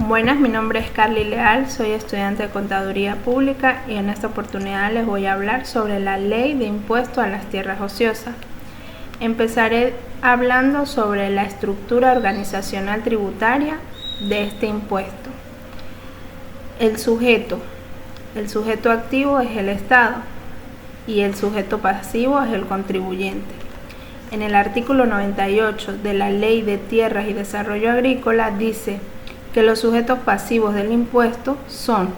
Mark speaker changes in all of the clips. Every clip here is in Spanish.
Speaker 1: Buenas, mi nombre es Carly Leal, soy estudiante de Contaduría Pública y en esta oportunidad les voy a hablar sobre la Ley de Impuesto a las Tierras Ociosas. Empezaré hablando sobre la estructura organizacional tributaria de este impuesto. El sujeto activo es el Estado y el sujeto pasivo es el contribuyente. En el artículo 98 de la Ley de Tierras y Desarrollo Agrícola dice que los sujetos pasivos del impuesto son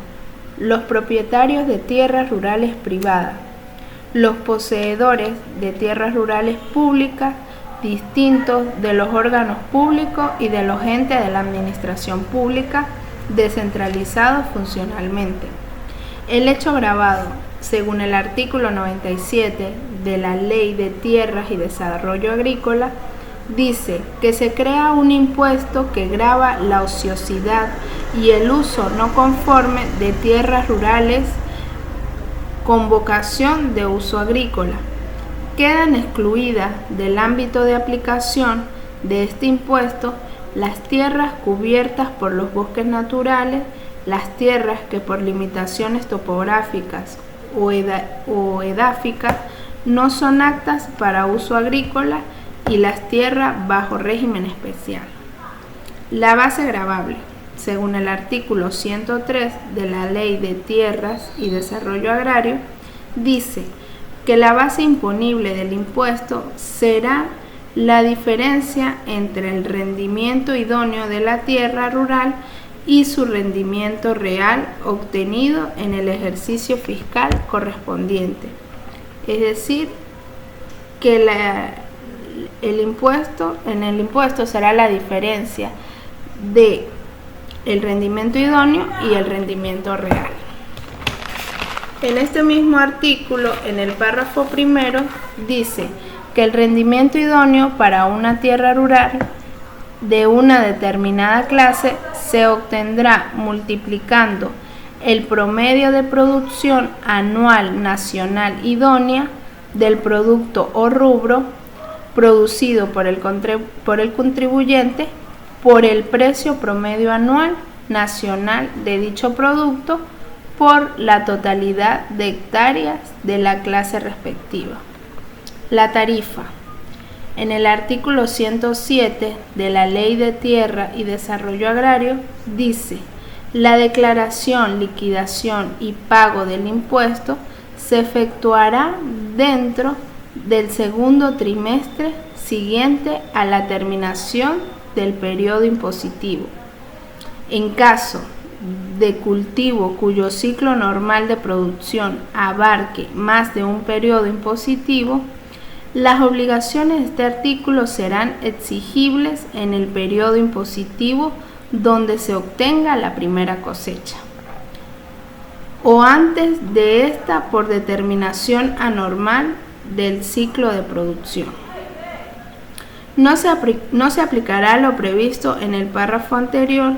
Speaker 1: los propietarios de tierras rurales privadas, los poseedores de tierras rurales públicas distintos de los órganos públicos y de los entes de la administración pública descentralizados funcionalmente. El hecho agravado, según el artículo 97 de la Ley de Tierras y Desarrollo Agrícola, dice que se crea un impuesto que grava la ociosidad y el uso no conforme de tierras rurales con vocación de uso agrícola. Quedan excluidas del ámbito de aplicación de este impuesto las tierras cubiertas por los bosques naturales, las tierras que por limitaciones topográficas o edáficas no son aptas para uso agrícola y las tierras bajo régimen especial. La base gravable, según el artículo 103 de la Ley de Tierras y Desarrollo Agrario, dice que la base imponible del impuesto será la diferencia entre el rendimiento idóneo de la tierra rural y su rendimiento real obtenido en el ejercicio fiscal correspondiente. Es decir, que en el impuesto será la diferencia de el rendimiento idóneo y el rendimiento real. En este mismo artículo, en el párrafo primero, dice que el rendimiento idóneo para una tierra rural de una determinada clase se obtendrá multiplicando el promedio de producción anual nacional idónea del producto o rubro producido por el contribuyente por el precio promedio anual nacional de dicho producto por la totalidad de hectáreas de la clase respectiva. La tarifa. En el artículo 107 de la Ley de Tierra y Desarrollo Agrario dice: la declaración, liquidación y pago del impuesto se efectuará dentro del segundo trimestre siguiente a la terminación del periodo impositivo. En caso de cultivo cuyo ciclo normal de producción abarque más de un periodo impositivo, las obligaciones de este artículo serán exigibles en el periodo impositivo donde se obtenga la primera cosecha, o antes de esta por determinación anormal del ciclo de producción. No se aplicará lo previsto en el párrafo anterior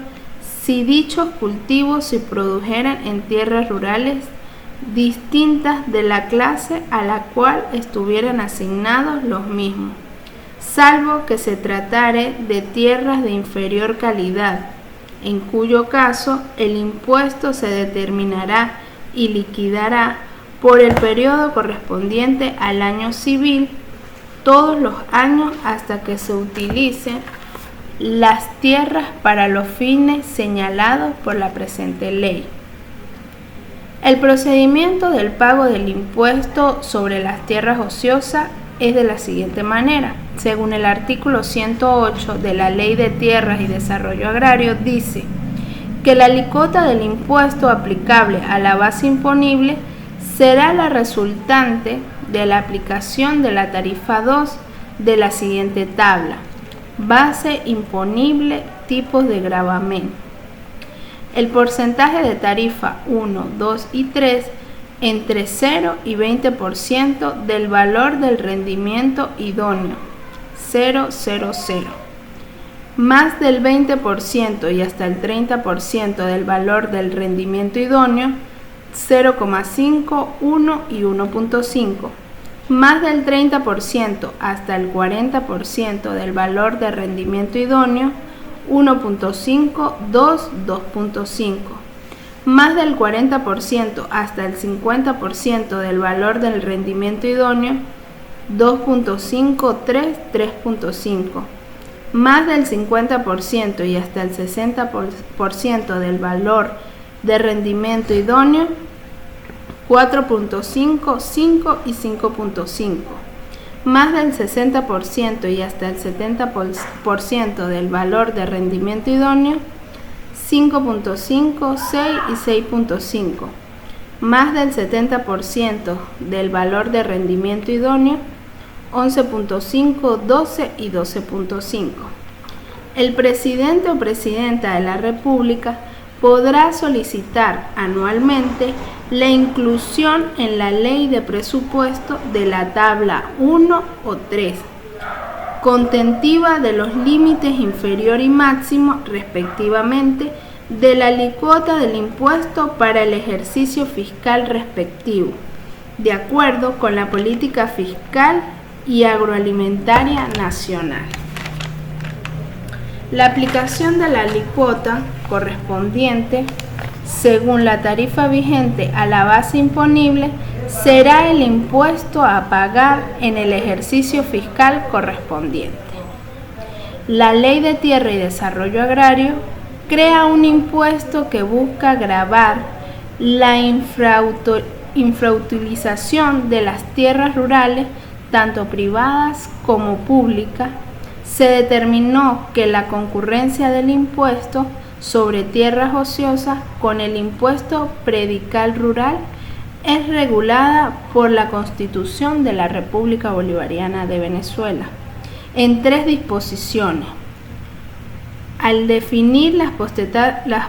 Speaker 1: si dichos cultivos se produjeran en tierras rurales distintas de la clase a la cual estuvieran asignados los mismos, salvo que se tratare de tierras de inferior calidad, en cuyo caso el impuesto se determinará y liquidará por el periodo correspondiente al año civil todos los años hasta que se utilicen las tierras para los fines señalados por la presente ley. El procedimiento del pago del impuesto sobre las tierras ociosas es de la siguiente manera. Según el artículo 108 de la Ley de Tierras y Desarrollo Agrario, dice que la alícuota del impuesto aplicable a la base imponible será la resultante de la aplicación de la tarifa 2 de la siguiente tabla: base imponible, tipos de gravamen. El porcentaje de tarifa 1, 2 y 3 entre 0 y 20% del valor del rendimiento idóneo, 000, más del 20% y hasta el 30% del valor del rendimiento idóneo, 0,5, 1 y 1,5, más del 30% hasta el 40% del valor de rendimiento idóneo, 1.5, 2, 2.5. Más del 40% hasta el 50% del valor del rendimiento idóneo, 2.5, 3, 3.5. Más del 50% y hasta el 60% del valor de rendimiento idóneo, 4.5, 5 y 5.5. Más del 60% y hasta el 70% del valor de rendimiento idóneo, 5.5, 6 y 6.5. Más del 70% del valor de rendimiento idóneo, 11.5, 12 y 12.5. El presidente o presidenta de la República podrá solicitar anualmente la inclusión en la ley de presupuesto de la tabla 1 o 3, contentiva de los límites inferior y máximo, respectivamente, de la alícuota del impuesto para el ejercicio fiscal respectivo, de acuerdo con la política fiscal y agroalimentaria nacional. La aplicación de la alícuota correspondiente, según la tarifa vigente a la base imponible, será el impuesto a pagar en el ejercicio fiscal correspondiente. La Ley de Tierra y Desarrollo Agrario crea un impuesto que busca gravar la infrautilización de las tierras rurales, tanto privadas como públicas. Se determinó que la concurrencia del impuesto sobre tierras ociosas con el impuesto predical rural es regulada por la Constitución de la República Bolivariana de Venezuela en 3 disposiciones. Al definir las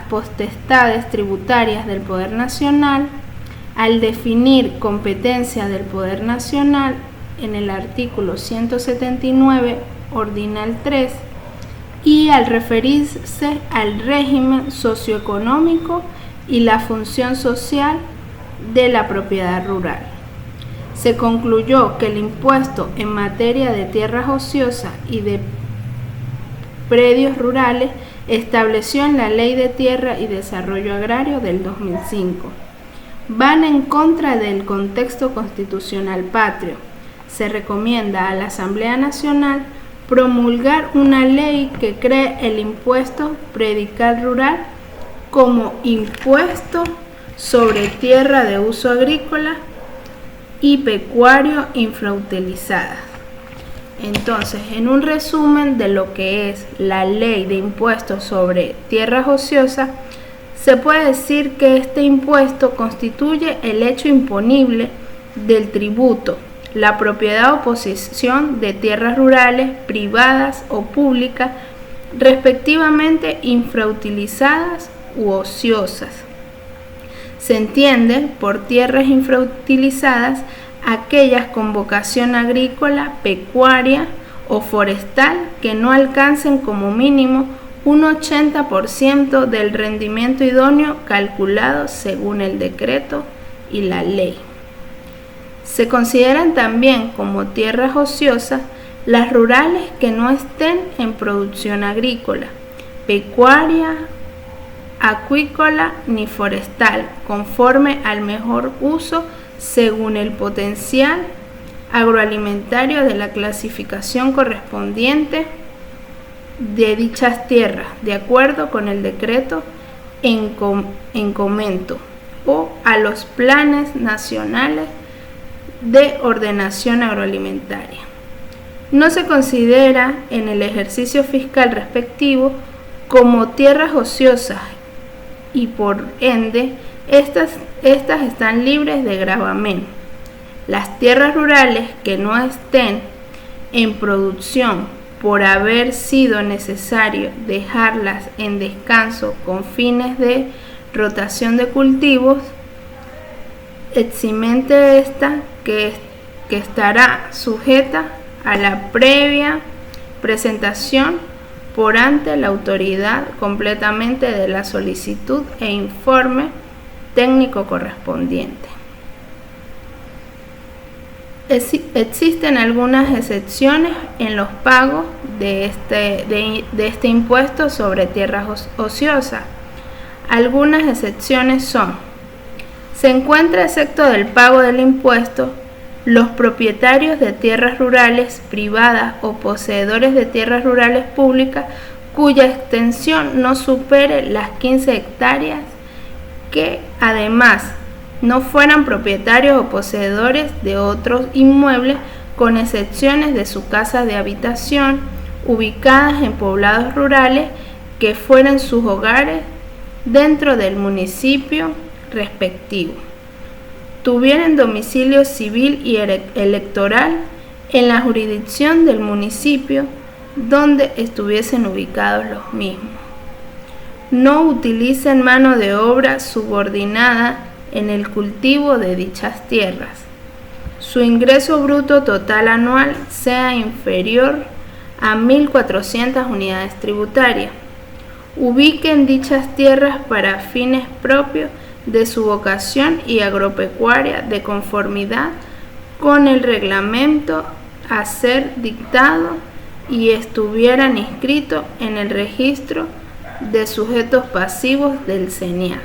Speaker 1: potestades tributarias del Poder Nacional, al definir competencias del Poder Nacional en el artículo 179, ordinal 3, y al referirse al régimen socioeconómico y la función social de la propiedad rural. Se concluyó que el impuesto en materia de tierras ociosas y de predios rurales estableció en la Ley de Tierra y Desarrollo Agrario del 2005 van en contra del contexto constitucional patrio. Se recomienda a la Asamblea Nacional promulgar una ley que cree el impuesto predical rural como impuesto sobre tierra de uso agrícola y pecuario infrautilizada. Entonces, en un resumen de lo que es la ley de impuestos sobre tierras ociosas, se puede decir que este impuesto constituye el hecho imponible del tributo, la propiedad o posesión de tierras rurales, privadas o públicas, respectivamente infrautilizadas u ociosas. Se entiende por tierras infrautilizadas aquellas con vocación agrícola, pecuaria o forestal que no alcancen como mínimo un 80% del rendimiento idóneo calculado según el decreto y la ley. Se consideran también como tierras ociosas las rurales que no estén en producción agrícola, pecuaria, acuícola ni forestal, conforme al mejor uso según el potencial agroalimentario de la clasificación correspondiente de dichas tierras, de acuerdo con el decreto en comento o a los planes nacionales de ordenación agroalimentaria. No se considera en el ejercicio fiscal respectivo como tierras ociosas y por ende estas están libres de gravamen. Las tierras rurales que no estén en producción por haber sido necesario dejarlas en descanso con fines de rotación de cultivos, eximente esta que estará sujeta a la previa presentación por ante la autoridad completamente de la solicitud e informe técnico correspondiente. existen algunas excepciones en los pagos de este impuesto sobre tierras ociosas. Algunas excepciones son: se encuentra exento del pago del impuesto los propietarios de tierras rurales privadas o poseedores de tierras rurales públicas cuya extensión no supere las 15 hectáreas, que además no fueran propietarios o poseedores de otros inmuebles, con excepciones de su casa de habitación, ubicadas en poblados rurales que fueran sus hogares dentro del municipio respectivo, tuvieran domicilio civil y electoral en la jurisdicción del municipio donde estuviesen ubicados los mismos, no utilicen mano de obra subordinada en el cultivo de dichas tierras, su ingreso bruto total anual sea inferior a 1.400 unidades tributarias, ubiquen dichas tierras para fines propios de su vocación y agropecuaria de conformidad con el reglamento a ser dictado y estuvieran inscritos en el registro de sujetos pasivos del CENIAF.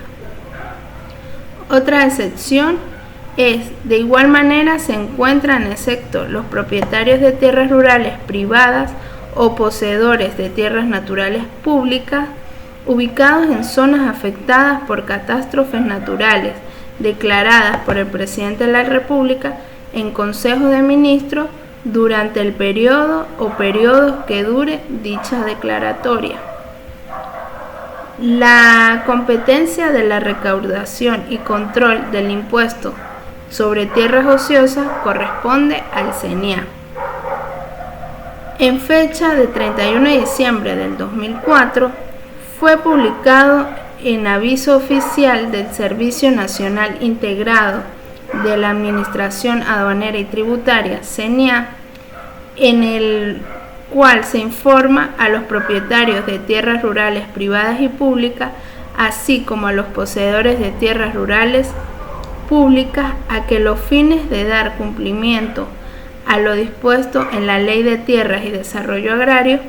Speaker 1: Otra excepción es: de igual manera se encuentran exentos los propietarios de tierras rurales privadas o poseedores de tierras naturales públicas ubicados en zonas afectadas por catástrofes naturales declaradas por el presidente de la República en Consejo de Ministros durante el periodo o periodos que dure dicha declaratoria. La competencia de la recaudación y control del impuesto sobre tierras ociosas corresponde al CENIAF. En fecha de 31 de diciembre del 2004, fue publicado en Aviso Oficial del Servicio Nacional Integrado de la Administración Aduanera y Tributaria, CENIAF, en el cual se informa a los propietarios de tierras rurales privadas y públicas, así como a los poseedores de tierras rurales públicas, a que los fines de dar cumplimiento a lo dispuesto en la Ley de Tierras y Desarrollo Agrario,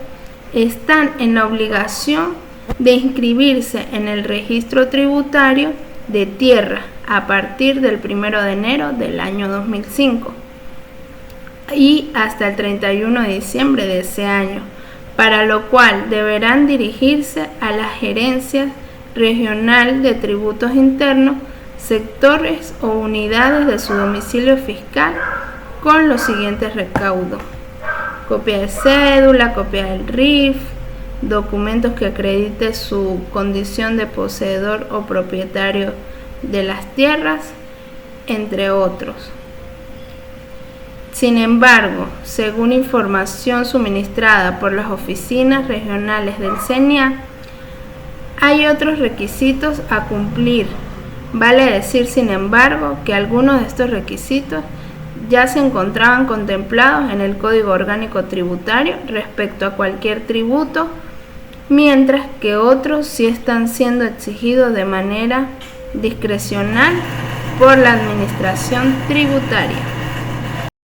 Speaker 1: están en la obligación de inscribirse en el registro tributario de tierra a partir del 1 de enero del año 2005 y hasta el 31 de diciembre de ese año, para lo cual deberán dirigirse a la Gerencia Regional de Tributos Internos, sectores o unidades de su domicilio fiscal con los siguientes recaudos: copia de cédula, copia del RIF, documentos que acredite su condición de poseedor o propietario de las tierras, entre otros. Sin embargo, según información suministrada por las oficinas regionales del CENIAF, hay otros requisitos a cumplir. Vale decir, sin embargo, que algunos de estos requisitos ya se encontraban contemplados en el Código Orgánico Tributario respecto a cualquier tributo, mientras que otros sí están siendo exigidos de manera discrecional por la Administración Tributaria.